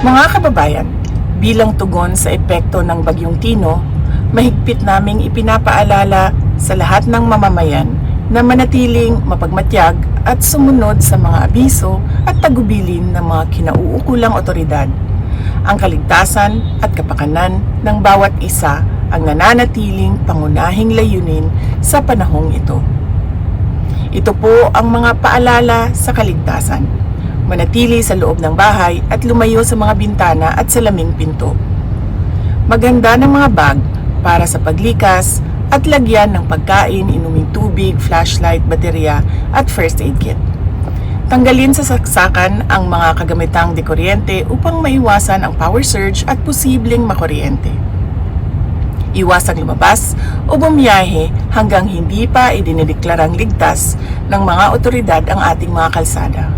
Mga kababayan, bilang tugon sa epekto ng Bagyong Tino, mahigpit naming ipinapaalala sa lahat ng mamamayan na manatiling mapagmatyag at sumunod sa mga abiso at tagubilin ng mga kinauukulang otoridad. Ang kaligtasan at kapakanan ng bawat isa ang nananatiling pangunahing layunin sa panahong ito. Ito po ang mga paalala sa kaligtasan. Manatili sa loob ng bahay at lumayo sa mga bintana at salaming pinto. Maghanda ng mga bag para sa paglikas at lagyan ng pagkain, inuming tubig, flashlight, baterya at first aid kit. Tanggalin sa saksakan ang mga kagamitang dekuryente upang maiwasan ang power surge at posibleng makuryente. Iwasang lumabas o bumiyahe hanggang hindi pa idinideklarang ligtas ng mga otoridad ang ating mga kalsada.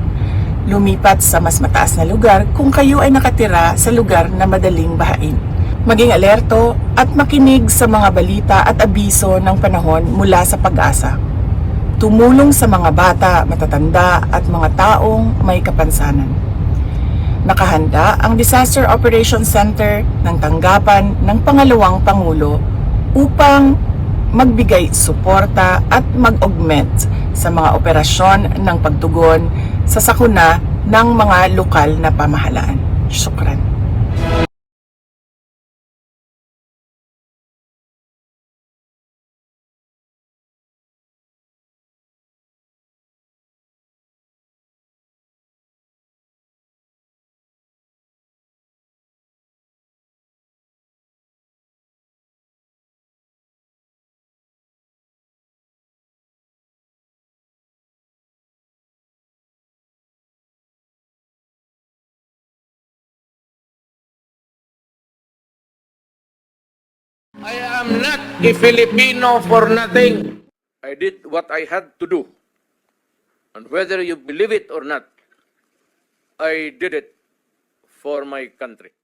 Lumipat sa mas mataas na lugar kung kayo ay nakatira sa lugar na madaling bahain. Maging alerto at makinig sa mga balita at abiso ng panahon mula sa Pag-asa. Tumulong sa mga bata, matatanda at mga taong may kapansanan. Nakahanda ang Disaster Operations Center ng tanggapan ng Pangalawang Pangulo upang magbigay suporta at mag-augment sa mga operasyon ng pagtugon sa sakuna ng mga lokal na pamahalaan. Syukran. I am not a Filipino for nothing. I did what I had to do. And whether you believe it or not, I did it for my country.